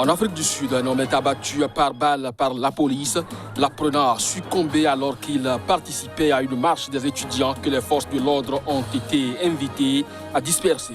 En Afrique du Sud, un homme est abattu par balle par la police. L'apprenant a succombé alors qu'il participait à une marche des étudiants que les forces de l'ordre ont été invitées à disperser.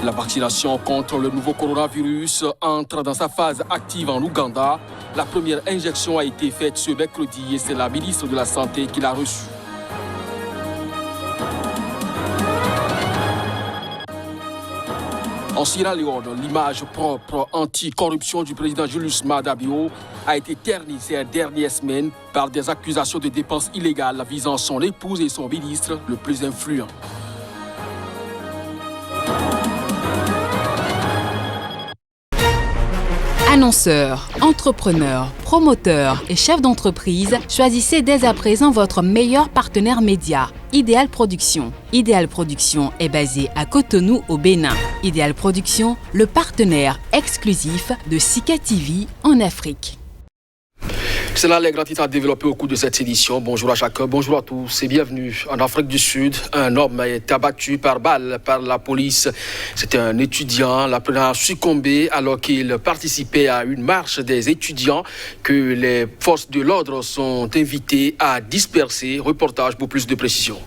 La vaccination contre le nouveau coronavirus entre dans sa phase active en Ouganda. La première injection a été faite ce mercredi et c'est la ministre de la Santé qui l'a reçue. En Sierra Leone, l'image propre anti-corruption du président Julius Maada Bio a été ternie ces dernières semaines par des accusations de dépenses illégales visant son épouse et son ministre le plus influent. Annonceurs, entrepreneurs, promoteurs et chefs d'entreprise, choisissez dès à présent votre meilleur partenaire média, Idéal Production. Idéal Production est basé à Cotonou au Bénin. Idéal Production, le partenaire exclusif de Sika TV en Afrique. C'est là les grands titres à développer au cours de cette édition. Bonjour à chacun, bonjour à tous et bienvenue. En Afrique du Sud, un homme est abattu par balle par la police. C'était un étudiant. L'apprenant a succombé alors qu'il participait à une marche des étudiants que les forces de l'ordre sont invitées à disperser. Reportage pour plus de précision.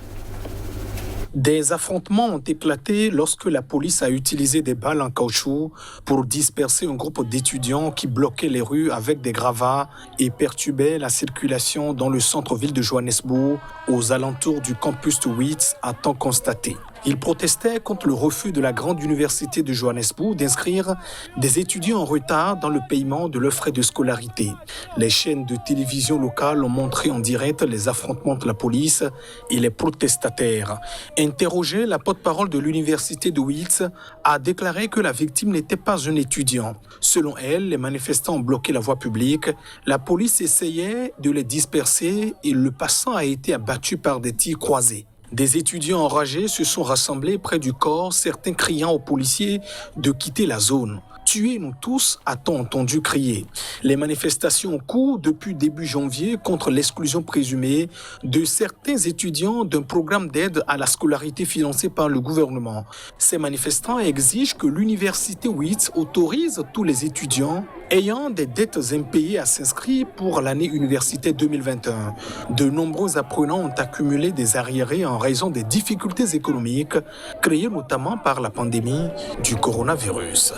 Des affrontements ont éclaté lorsque la police a utilisé des balles en caoutchouc pour disperser un groupe d'étudiants qui bloquaient les rues avec des gravats et perturbaient la circulation dans le centre-ville de Johannesburg, aux alentours du campus Wits, a-t-on constaté. Ils protestaient contre le refus de la grande université de Johannesburg d'inscrire des étudiants en retard dans le paiement de leurs frais de scolarité. Les chaînes de télévision locales ont montré en direct les affrontements entre la police et les protestataires. Interrogée, la porte-parole de l'université de Wits a déclaré que la victime n'était pas un étudiant. Selon elle, les manifestants ont bloqué la voie publique. La police essayait de les disperser et le passant a été abattu par des tirs croisés. Des étudiants enragés se sont rassemblés près du corps, certains criant aux policiers de quitter la zone. « Tuez-nous tous », a-t-on entendu crier. Les manifestations ont cours depuis début janvier contre l'exclusion présumée de certains étudiants d'un programme d'aide à la scolarité financé par le gouvernement. Ces manifestants exigent que l'université Wits autorise tous les étudiants ayant des dettes impayées à s'inscrire pour l'année universitaire 2021. De nombreux apprenants ont accumulé des arriérés en raison des difficultés économiques créées notamment par la pandémie du coronavirus.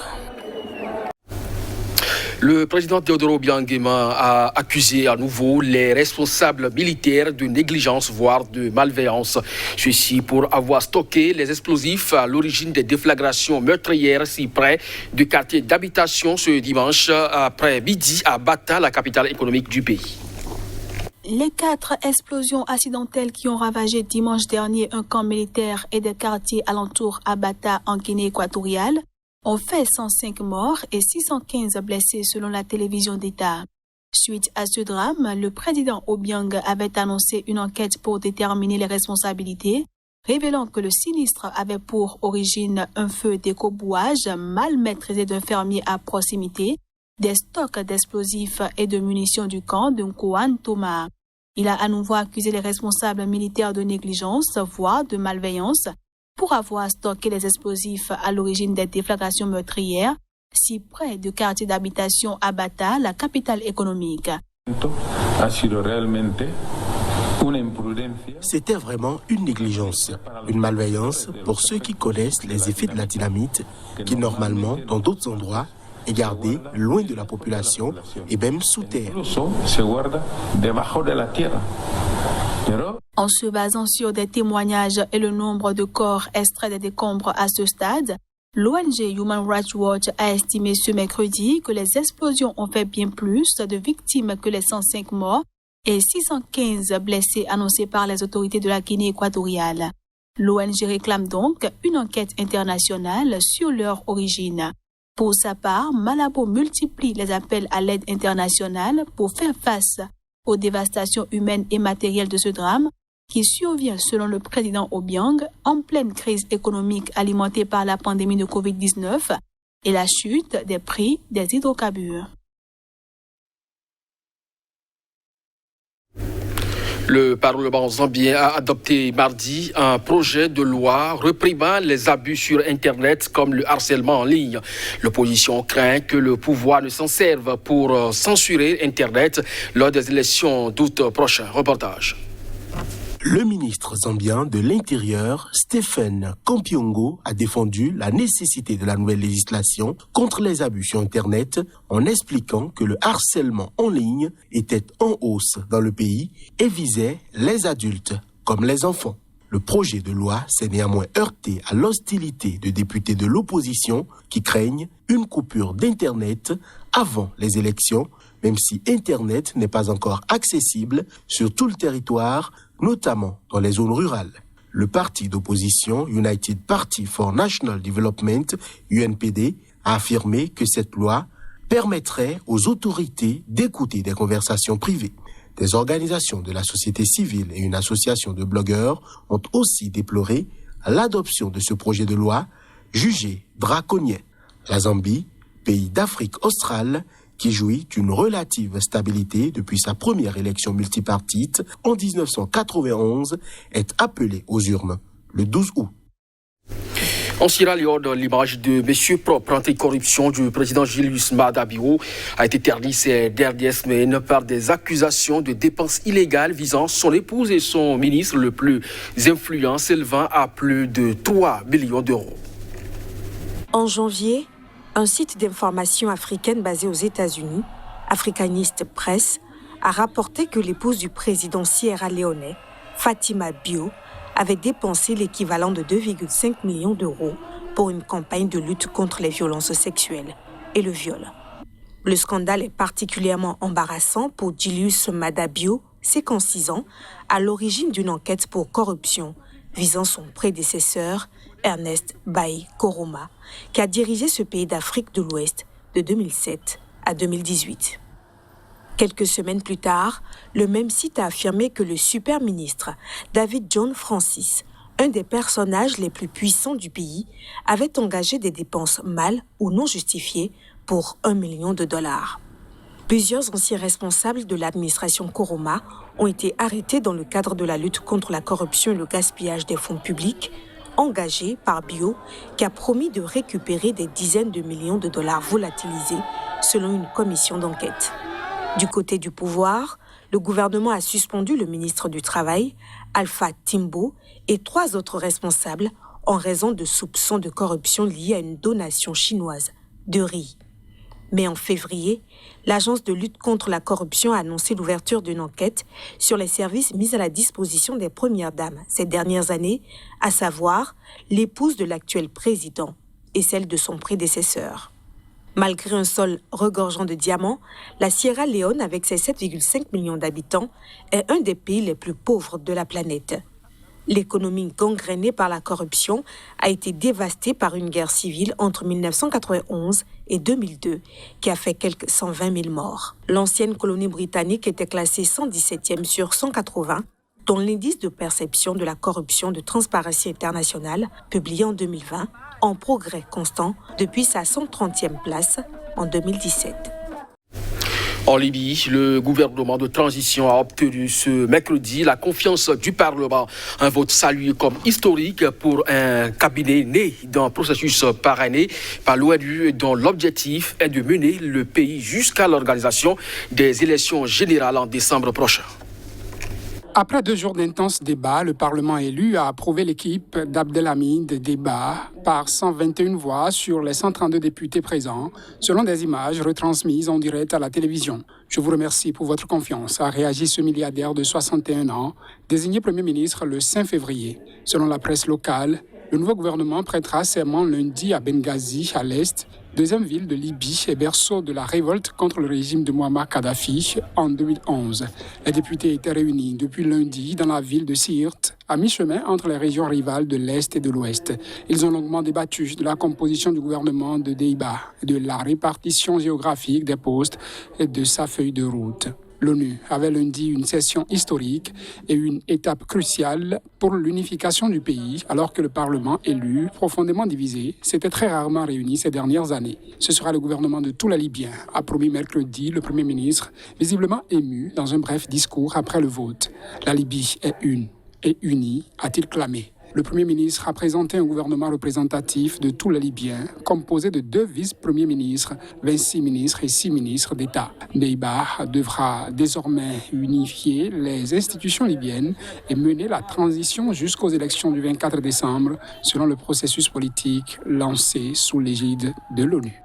Le président Théodore Obiang Nguema a accusé à nouveau les responsables militaires de négligence, voire de malveillance. Ceci pour avoir stocké les explosifs à l'origine des déflagrations meurtrières si près du quartier d'habitation ce dimanche après midi à Bata, la capitale économique du pays. Les 4 explosions accidentelles qui ont ravagé dimanche dernier un camp militaire et des quartiers alentours à Bata en Guinée équatoriale ont fait 105 morts et 615 blessés selon la télévision d'État. Suite à ce drame, le président Obiang avait annoncé une enquête pour déterminer les responsabilités, révélant que le sinistre avait pour origine un feu d'écobouage mal maîtrisé d'un fermier à proximité, des stocks d'explosifs et de munitions du camp de Nkouan Thomas. Il a à nouveau accusé les responsables militaires de négligence, voire de malveillance, pour avoir stocké les explosifs à l'origine des déflagrations meurtrières, si près du quartier d'habitation à Bata, la capitale économique. C'était vraiment une négligence, une malveillance pour ceux qui connaissent les effets de la dynamite, qui normalement, dans d'autres endroits, est gardée loin de la population et même sous terre. En se basant sur des témoignages et le nombre de corps extraits des décombres à ce stade, l'ONG Human Rights Watch a estimé ce mercredi que les explosions ont fait bien plus de victimes que les 105 morts et 615 blessés annoncés par les autorités de la Guinée équatoriale. L'ONG réclame donc une enquête internationale sur leur origine. Pour sa part, Malabo multiplie les appels à l'aide internationale pour faire face aux dévastations humaines et matérielles de ce drame qui survient, selon le président Obiang, en pleine crise économique alimentée par la pandémie de Covid-19 et la chute des prix des hydrocarbures. Le Parlement zambien a adopté mardi un projet de loi réprimant les abus sur Internet comme le harcèlement en ligne. L'opposition craint que le pouvoir ne s'en serve pour censurer Internet lors des élections d'août prochain. Reportage. Le ministre zambien de l'Intérieur, Stephen Kampiongo, a défendu la nécessité de la nouvelle législation contre les abus sur Internet en expliquant que le harcèlement en ligne était en hausse dans le pays et visait les adultes comme les enfants. Le projet de loi s'est néanmoins heurté à l'hostilité de députés de l'opposition qui craignent une coupure d'Internet avant les élections, même si Internet n'est pas encore accessible sur tout le territoire, notamment dans les zones rurales. Le parti d'opposition United Party for National Development, UNPD, a affirmé que cette loi permettrait aux autorités d'écouter des conversations privées. Des organisations de la société civile et une association de blogueurs ont aussi déploré l'adoption de ce projet de loi jugé draconien. La Zambie, pays d'Afrique australe, qui jouit d'une relative stabilité depuis sa première élection multipartite en 1991, est appelée aux urnes le 12 août. En Sierra Leone, l'image de Monsieur Propre anticorruption du président Julius Maada Bio a été ternie ces dernières semaines par des accusations de dépenses illégales visant son épouse et son ministre le plus influent, s'élevant à plus de 3 millions d'euros. En janvier, un site d'information africaine basé aux États-Unis, Africanist Press, a rapporté que l'épouse du président sierra-léonais, Fatima Bio, avait dépensé l'équivalent de 2,5 millions d'euros pour une campagne de lutte contre les violences sexuelles et le viol. Le scandale est particulièrement embarrassant pour Julius Maada Bio, 56 ans, à l'origine d'une enquête pour corruption visant son prédécesseur, Ernest Bai Koroma, qui a dirigé ce pays d'Afrique de l'Ouest de 2007 à 2018. Quelques semaines plus tard, le même site a affirmé que le super ministre David John Francis, un des personnages les plus puissants du pays, avait engagé des dépenses mal ou non justifiées pour $1 million. Plusieurs anciens responsables de l'administration Koroma ont été arrêtés dans le cadre de la lutte contre la corruption et le gaspillage des fonds publics, engagés par Bio, qui a promis de récupérer des dizaines de millions de dollars volatilisés selon une commission d'enquête. Du côté du pouvoir, le gouvernement a suspendu le ministre du Travail, Alpha Timbo, et 3 autres responsables en raison de soupçons de corruption liés à une donation chinoise de riz. Mais en février, l'Agence de lutte contre la corruption a annoncé l'ouverture d'une enquête sur les services mis à la disposition des premières dames ces dernières années, à savoir l'épouse de l'actuel président et celle de son prédécesseur. Malgré un sol regorgeant de diamants, la Sierra Leone, avec ses 7,5 millions d'habitants, est un des pays les plus pauvres de la planète. L'économie gangrénée par la corruption a été dévastée par une guerre civile entre 1991 et 2002 qui a fait quelques 120 000 morts. L'ancienne colonie britannique était classée 117e sur 180, dont l'indice de perception de la corruption de Transparency International, publié en 2020, en progrès constant depuis sa 130e place en 2017. En Libye, le gouvernement de transition a obtenu ce mercredi la confiance du Parlement. Un vote salué comme historique pour un cabinet né d'un processus parrainé par l'ONU dont l'objectif est de mener le pays jusqu'à l'organisation des élections générales en décembre prochain. Après 2 jours d'intenses débats, le Parlement élu a approuvé l'équipe d'Abdelhamid Deba par 121 voix sur les 132 députés présents, selon des images retransmises en direct à la télévision. Je vous remercie pour votre confiance, a réagi ce milliardaire de 61 ans, désigné Premier ministre le 5 février. Selon la presse locale, le nouveau gouvernement prêtera serment lundi à Benghazi, à l'est, deuxième ville de Libye et berceau de la révolte contre le régime de Muammar Kadhafi en 2011. Les députés étaient réunis depuis lundi dans la ville de Sirte, à mi-chemin entre les régions rivales de l'Est et de l'Ouest. Ils ont longuement débattu de la composition du gouvernement de Deiba, de la répartition géographique des postes et de sa feuille de route. L'ONU avait lundi une session historique et une étape cruciale pour l'unification du pays, alors que le Parlement élu, profondément divisé, s'était très rarement réuni ces dernières années. Ce sera le gouvernement de tous les Libyens, a promis mercredi le Premier ministre, visiblement ému dans un bref discours après le vote. La Libye est une et unie, a-t-il clamé. Le Premier ministre a présenté un gouvernement représentatif de tous les Libyens, composé de 2 vice-premiers ministres, 26 ministres et 6 ministres d'État. Deiba devra désormais unifier les institutions libyennes et mener la transition jusqu'aux élections du 24 décembre, selon le processus politique lancé sous l'égide de l'ONU.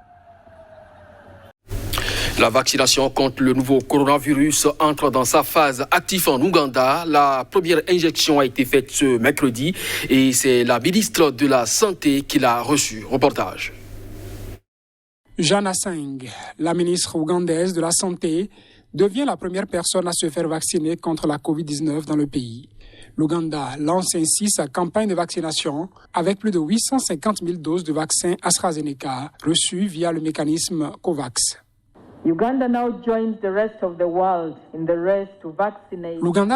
La vaccination contre le nouveau coronavirus entre dans sa phase active en Ouganda. La première injection a été faite ce mercredi et c'est la ministre de la Santé qui l'a reçue. Reportage. Jana Singh, la ministre ougandaise de la Santé, devient la première personne à se faire vacciner contre la Covid-19 dans le pays. L'Ouganda lance ainsi sa campagne de vaccination avec plus de 850 000 doses de vaccin AstraZeneca reçues via le mécanisme COVAX. L'Ouganda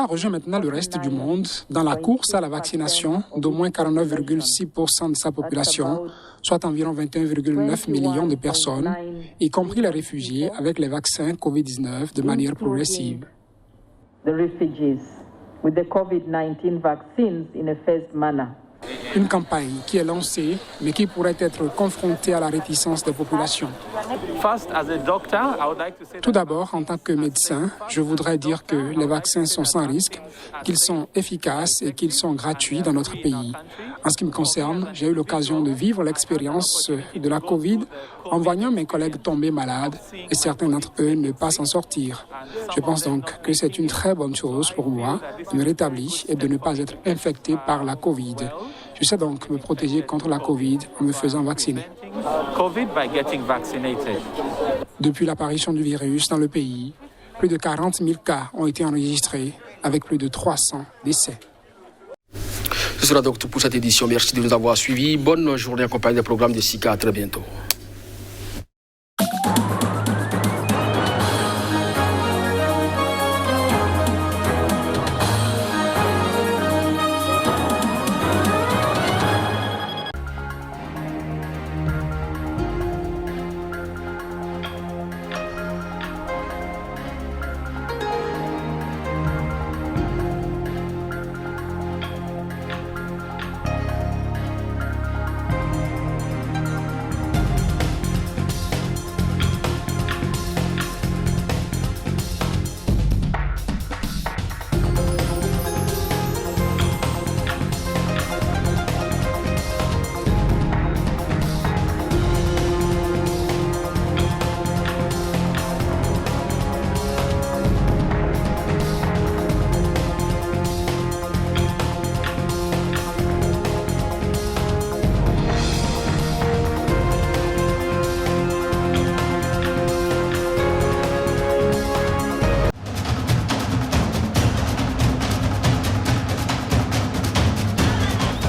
rejoint maintenant le reste du monde dans la course à la vaccination d'au moins 49,6% de sa population, soit environ 21,9 millions de personnes, y compris les réfugiés avec les vaccins COVID-19 de manière progressive. Une campagne qui est lancée, mais qui pourrait être confrontée à la réticence des populations. Tout d'abord, en tant que médecin, je voudrais dire que les vaccins sont sans risque, qu'ils sont efficaces et qu'ils sont gratuits dans notre pays. En ce qui me concerne, j'ai eu l'occasion de vivre l'expérience de la COVID en voyant mes collègues tomber malades et certains d'entre eux ne pas s'en sortir. Je pense donc que c'est une très bonne chose pour moi de me rétablir et de ne pas être infecté par la COVID. Je sais donc me protéger contre la COVID en me faisant vacciner. Depuis l'apparition du virus dans le pays, plus de 40 000 cas ont été enregistrés avec plus de 300 décès. Ce sera donc tout pour cette édition. Merci de nous avoir suivis. Bonne journée en compagnie des programmes de SICA. À très bientôt.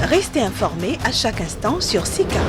Restez informés à chaque instant sur SICA.